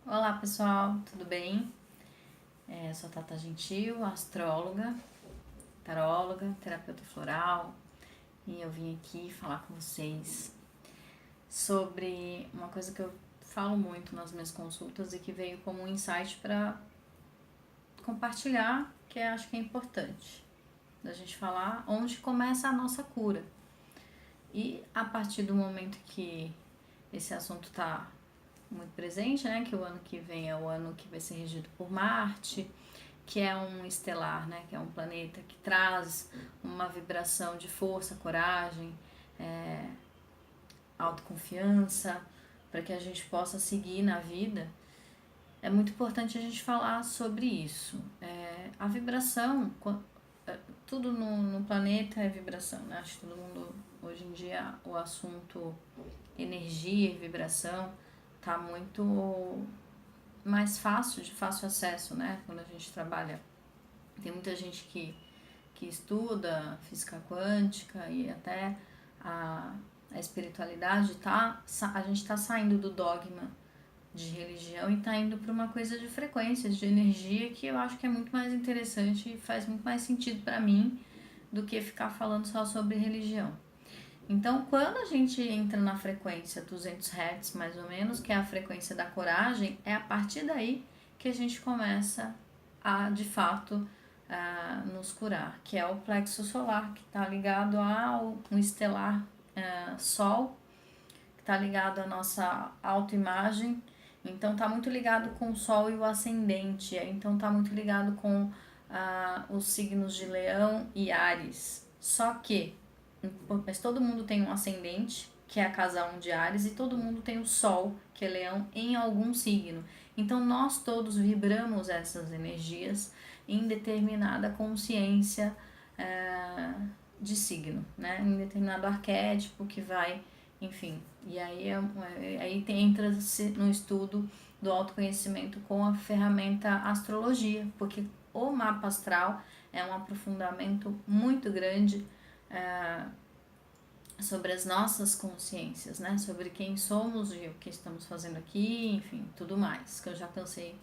Olá pessoal, tudo bem? Sou Tata Gentil, astróloga, taróloga, terapeuta floral e eu vim aqui falar com vocês sobre uma coisa que eu falo muito nas minhas consultas e que veio como um insight para compartilhar, que eu acho que é importante da gente falar onde começa a nossa cura. E a partir do momento que esse assunto está muito presente, né, que o ano que vem é o ano que vai ser regido por Marte, que é um estelar, né, que é um planeta que traz uma vibração de força, coragem, é, autoconfiança, para que a gente possa seguir na vida. É muito importante a gente falar sobre isso. A vibração, tudo no planeta é vibração, né? Acho que todo mundo, hoje em dia, o assunto energia e vibração tá muito mais fácil, de fácil acesso, né? Quando a gente trabalha. Tem muita gente que estuda física quântica e até a espiritualidade, a gente está saindo do dogma de religião e está indo para uma coisa de frequências, de energia, que eu acho que é muito mais interessante e faz muito mais sentido para mim do que ficar falando só sobre religião. Então, quando a gente entra na frequência 200 Hz, mais ou menos, que é a frequência da coragem, é a partir daí que a gente começa a, de fato, nos curar, que é o plexo solar, que está ligado ao um estelar Sol, que está ligado à nossa autoimagem. Então, está muito ligado com o Sol e o ascendente. Então, está muito ligado com os signos de Leão e Áries. Só que mas todo mundo tem um ascendente, que é a casa 1 de Áries, e todo mundo tem o Sol, que é Leão, em algum signo. Então nós todos vibramos essas energias em determinada consciência de signo, né? Em determinado arquétipo que vai, enfim. E aí entra no estudo do autoconhecimento com a ferramenta astrologia, porque o mapa astral é um aprofundamento muito grande sobre as nossas consciências, né? Sobre quem somos e o que estamos fazendo aqui, enfim, tudo mais. Que eu já cansei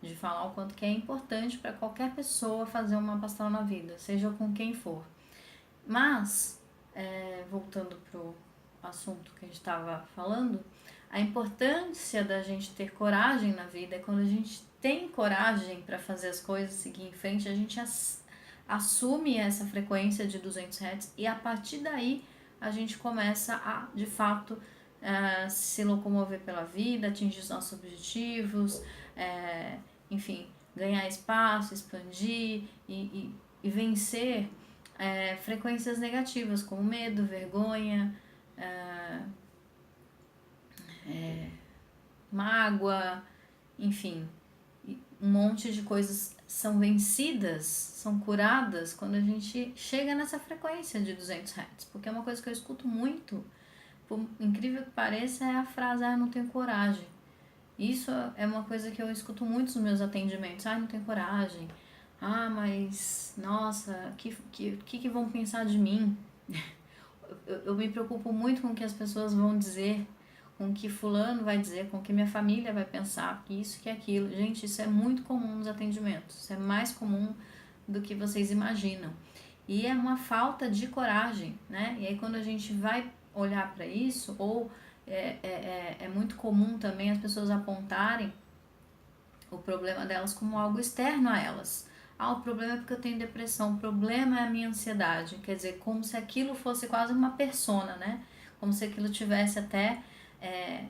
de falar o quanto que é importante para qualquer pessoa fazer uma astral na vida, seja com quem for. Mas, voltando pro assunto que a gente estava falando, a importância da gente ter coragem na vida é quando a gente tem coragem para fazer as coisas, seguir em frente, a gente assume essa frequência de 200 Hz e a partir daí a gente começa a, de fato, se locomover pela vida, atingir os nossos objetivos, enfim, ganhar espaço, expandir e vencer frequências negativas como medo, vergonha, mágoa, enfim, um monte de coisas são vencidas, são curadas quando a gente chega nessa frequência de 200 Hz, porque é uma coisa que eu escuto muito, por incrível que pareça, é a frase, não tenho coragem. Isso é uma coisa que eu escuto muito nos meus atendimentos, não tenho coragem, mas, nossa, que vão pensar de mim? Eu me preocupo muito com o que as pessoas vão dizer, com o que fulano vai dizer, com o que minha família vai pensar, que isso, que aquilo. Gente, isso é muito comum nos atendimentos, isso é mais comum do que vocês imaginam. E é uma falta de coragem, né? E aí quando a gente vai olhar para isso, ou é muito comum também as pessoas apontarem o problema delas como algo externo a elas. O problema é porque eu tenho depressão, o problema é a minha ansiedade. Quer dizer, como se aquilo fosse quase uma persona, né? Como se aquilo tivesse até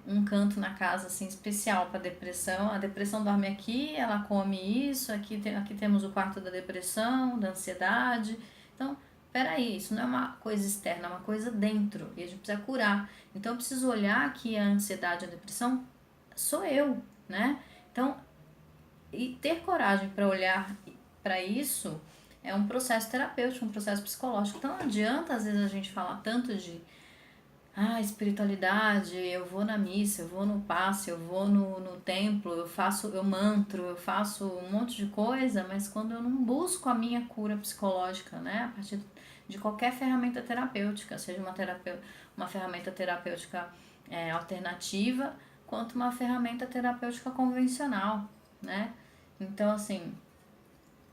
um canto na casa assim especial para depressão. A depressão dorme aqui, ela come isso, aqui temos o quarto da depressão, da ansiedade. Então, peraí, isso não é uma coisa externa, é uma coisa dentro e a gente precisa curar. Então, eu preciso olhar que a ansiedade, a depressão sou eu, né? Então, e ter coragem para olhar para isso é um processo terapêutico, um processo psicológico. Então não adianta às vezes a gente falar tanto de espiritualidade, eu vou na missa, eu vou no passe, eu vou no templo, eu mantro, eu faço um monte de coisa, mas quando eu não busco a minha cura psicológica, né, a partir de qualquer ferramenta terapêutica, seja uma ferramenta terapêutica alternativa, quanto uma ferramenta terapêutica convencional, né? Então, assim,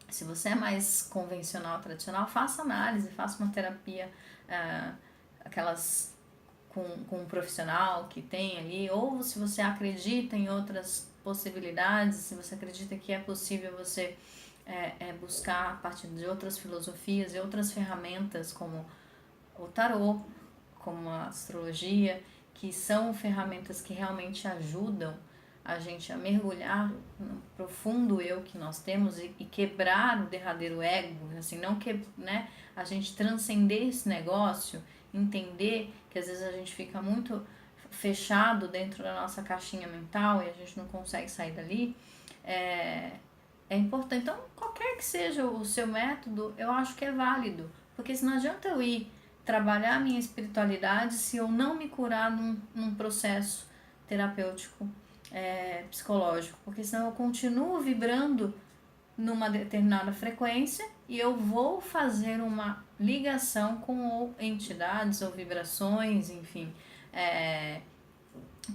se você é mais convencional, tradicional, faça análise, faça uma terapia, aquelas com um profissional que tem ali, ou se você acredita em outras possibilidades, se você acredita que é possível você buscar a partir de outras filosofias e outras ferramentas como o tarô, como a astrologia, que são ferramentas que realmente ajudam a gente a mergulhar no profundo eu que nós temos e quebrar o derradeiro ego, assim, não que, né, a gente transcender esse negócio, entender que às vezes a gente fica muito fechado dentro da nossa caixinha mental e a gente não consegue sair dali, é importante. Então, qualquer que seja o seu método, eu acho que é válido, porque se não adianta eu ir trabalhar a minha espiritualidade se eu não me curar num processo terapêutico, psicológico, porque senão eu continuo vibrando numa determinada frequência e eu vou fazer uma ligação com entidades ou vibrações, enfim,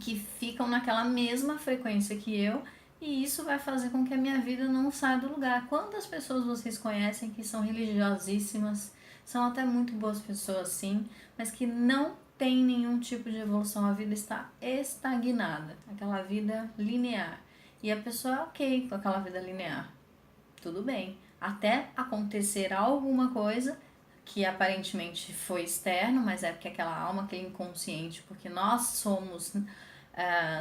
que ficam naquela mesma frequência que eu, e isso vai fazer com que a minha vida não saia do lugar. Quantas pessoas vocês conhecem que são religiosíssimas, são até muito boas pessoas sim, mas que não tem nenhum tipo de evolução, a vida está estagnada, aquela vida linear. E a pessoa é ok com aquela vida linear, tudo bem, até acontecer alguma coisa que aparentemente foi externo, mas é porque aquela alma, aquele inconsciente, porque nós somos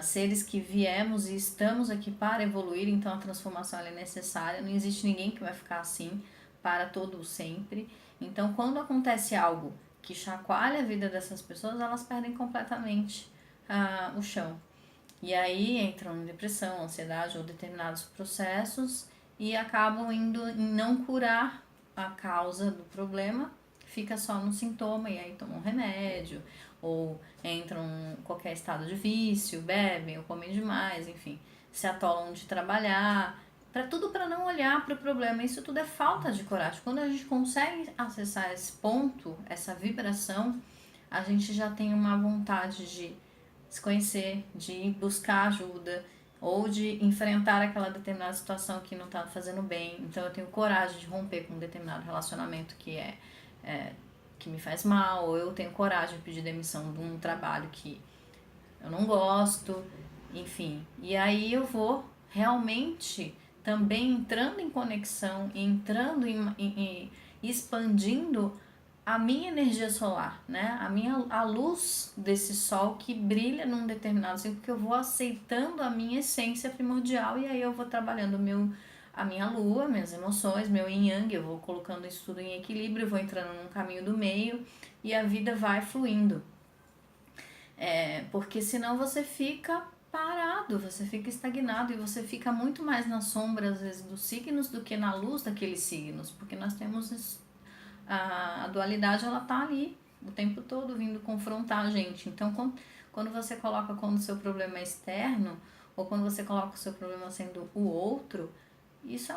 seres que viemos e estamos aqui para evoluir, então a transformação é necessária, não existe ninguém que vai ficar assim para todo o sempre. Então, quando acontece algo que chacoalha a vida dessas pessoas, elas perdem completamente o chão. E aí entram em depressão, ansiedade ou determinados processos e acabam indo em não curar a causa do problema, fica só no sintoma e aí tomam um remédio ou entram em qualquer estado de vício, bebem ou comem demais, enfim, se atolam de trabalhar, para tudo para não olhar para o problema. Isso tudo é falta de coragem. Quando a gente consegue acessar esse ponto, essa vibração, a gente já tem uma vontade de se conhecer, de buscar ajuda ou de enfrentar aquela determinada situação que não está fazendo bem. Então eu tenho coragem de romper com um determinado relacionamento que me faz mal, ou eu tenho coragem de pedir demissão de um trabalho que eu não gosto, enfim. E aí eu vou realmente também entrando em conexão, entrando em expandindo a minha energia solar, né? A luz desse sol que brilha num determinado ciclo, porque eu vou aceitando a minha essência primordial e aí eu vou trabalhando a minha lua, minhas emoções, meu yin yang, eu vou colocando isso tudo em equilíbrio, vou entrando num caminho do meio e a vida vai fluindo. Porque senão você fica parado, você fica estagnado e você fica muito mais na sombra, às vezes, dos signos do que na luz daqueles signos, porque nós temos a dualidade, ela tá ali o tempo todo vindo confrontar a gente. Então, quando você coloca quando o seu problema é externo, ou quando você coloca o seu problema sendo o outro, isso é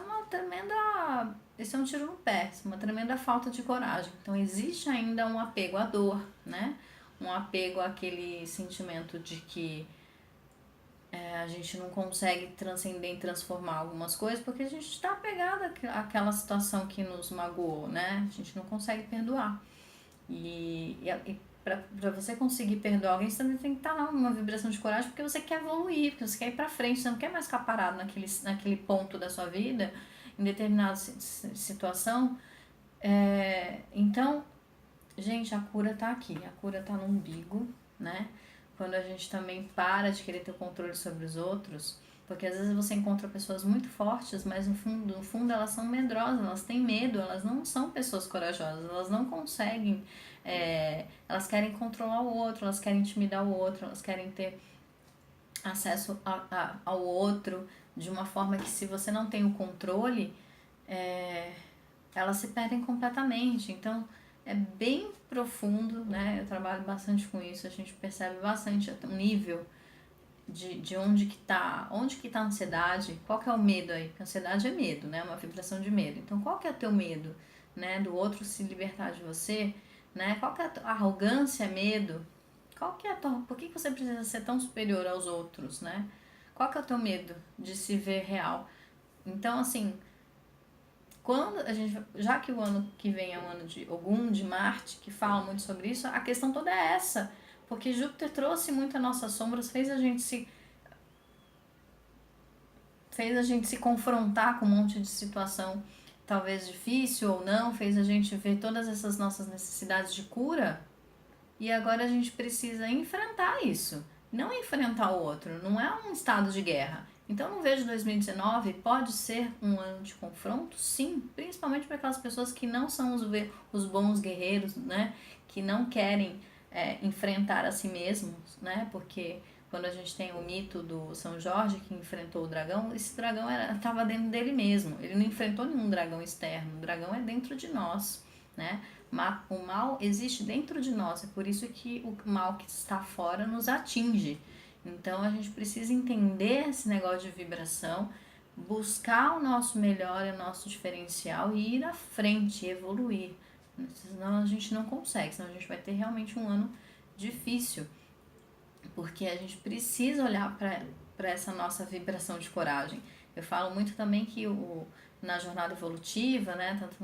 esse é um tiro no pé, isso é uma tremenda falta de coragem. Então, existe ainda um apego à dor, né? Um apego àquele sentimento de que a gente não consegue transcender e transformar algumas coisas porque a gente está apegado àquela situação que nos magoou, né? A gente não consegue perdoar. E para você conseguir perdoar alguém, você também tem que estar numa vibração de coragem porque você quer evoluir, porque você quer ir para frente, você não quer mais ficar parado naquele ponto da sua vida, em determinada situação. Então, gente, a cura tá aqui, a cura tá no umbigo, né? Quando a gente também para de querer ter controle sobre os outros, porque às vezes você encontra pessoas muito fortes, mas no fundo elas são medrosas, elas têm medo, elas não são pessoas corajosas, elas não conseguem, elas querem controlar o outro, elas querem intimidar o outro, elas querem ter acesso ao outro de uma forma que se você não tem o controle, elas se perdem completamente. Então é bem profundo, né? Eu trabalho bastante com isso, a gente percebe bastante o nível de onde que tá a ansiedade, qual que é o medo aí, porque a ansiedade é medo, né? Uma vibração de medo. Então qual que é o teu medo, né? Do outro se libertar de você, né? Qual que é a arrogância, é medo? Qual que é por que você precisa ser tão superior aos outros, né? Qual que é o teu medo de se ver real? Então, assim, quando a gente, já que o ano que vem é um ano de Ogum, de Marte, que fala muito sobre isso, a questão toda é essa, porque Júpiter trouxe muito as nossas sombras, fez a gente se confrontar com um monte de situação talvez difícil ou não, fez a gente ver todas essas nossas necessidades de cura, e agora a gente precisa enfrentar isso, não enfrentar o outro, não é um estado de guerra. Então eu não vejo 2019 pode ser um ano de confronto, sim, principalmente para aquelas pessoas que não são os bons guerreiros, né? Que não querem enfrentar a si mesmos, né? Porque quando a gente tem o mito do São Jorge que enfrentou o dragão, esse dragão estava dentro dele mesmo. Ele não enfrentou nenhum dragão externo, o dragão é dentro de nós, né? O mal existe dentro de nós, é por isso que o mal que está fora nos atinge. Então a gente precisa entender esse negócio de vibração, buscar o nosso melhor, o nosso diferencial e ir à frente, evoluir. Senão a gente não consegue, senão a gente vai ter realmente um ano difícil, porque a gente precisa olhar para essa nossa vibração de coragem. Eu falo muito também que na jornada evolutiva, né, tanto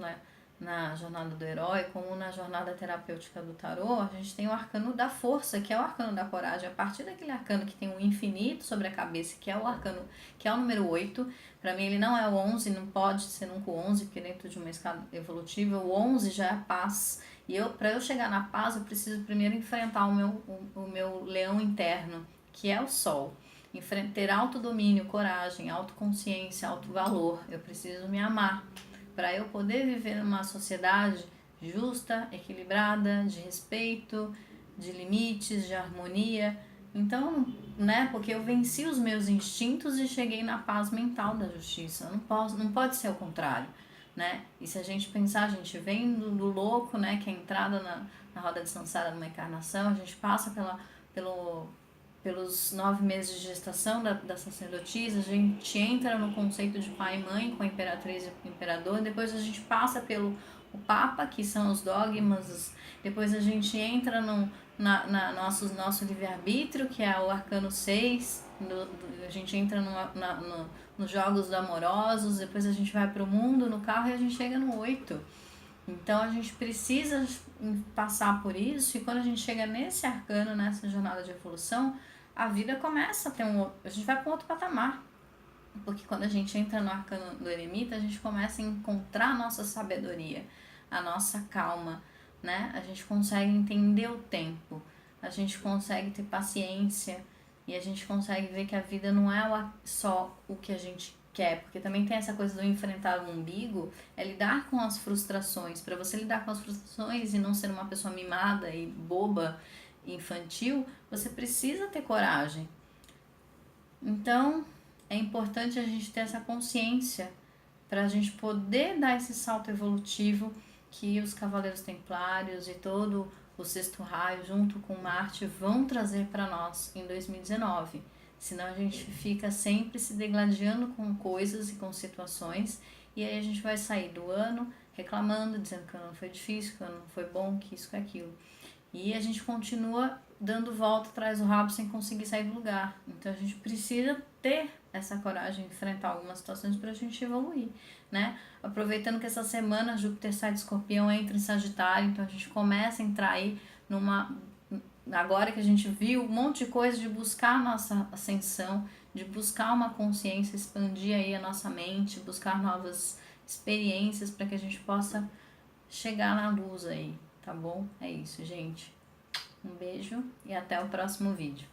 na jornada do herói, como na jornada terapêutica do tarô, a gente tem o arcano da força, que é o arcano da coragem. A partir daquele arcano que tem um infinito sobre a cabeça, que é o arcano, que é o número 8, para mim ele não é o 11, não pode ser nunca o 11, porque dentro de uma escala evolutiva, o 11 já é a paz. E para eu chegar na paz, eu preciso primeiro enfrentar o meu leão interno, que é o sol. Ter autodomínio, coragem, autoconsciência, autovalor. Eu preciso me amar para eu poder viver numa sociedade justa, equilibrada, de respeito, de limites, de harmonia. Então, né, porque eu venci os meus instintos e cheguei na paz mental da justiça. Não pode ser o contrário, né? E se a gente pensar, a gente vem do louco, né, que é a entrada na roda de samsara numa encarnação, a gente passa pelos 9 meses de gestação da sacerdotisa, a gente entra no conceito de pai e mãe com a imperatriz e o imperador, depois a gente passa pelo o papa, que são os dogmas, depois a gente entra nosso livre-arbítrio, que é o arcano 6, a gente entra nos jogos amorosos, depois a gente vai para o mundo no carro e a gente chega no 8. Então a gente precisa passar por isso, e quando a gente chega nesse arcano, nessa jornada de evolução, a vida começa a ter a gente vai para um outro patamar. Porque quando a gente entra no arcano do eremita, a gente começa a encontrar a nossa sabedoria, a nossa calma, né? A gente consegue entender o tempo, a gente consegue ter paciência, e a gente consegue ver que a vida não é só o que a gente quer, porque também tem essa coisa do enfrentar o umbigo, é lidar com as frustrações. Para você lidar com as frustrações e não ser uma pessoa mimada e boba, infantil, você precisa ter coragem. Então, é importante a gente ter essa consciência para a gente poder dar esse salto evolutivo que os Cavaleiros Templários e todo o sexto raio, junto com Marte, vão trazer para nós em 2019. Senão a gente fica sempre se degladiando com coisas e com situações, e aí a gente vai sair do ano reclamando, dizendo que o ano foi difícil, que o ano não foi bom, que isso, que aquilo. E a gente continua dando volta atrás do rabo sem conseguir sair do lugar. Então a gente precisa ter essa coragem de enfrentar algumas situações para a gente evoluir, né? Aproveitando que essa semana Júpiter sai de Escorpião, entra em Sagitário, então a gente começa a entrar aí agora que a gente viu um monte de coisa, de buscar a nossa ascensão, de buscar uma consciência, expandir aí a nossa mente, buscar novas experiências para que a gente possa chegar na luz aí, tá bom? É isso, gente. Um beijo e até o próximo vídeo.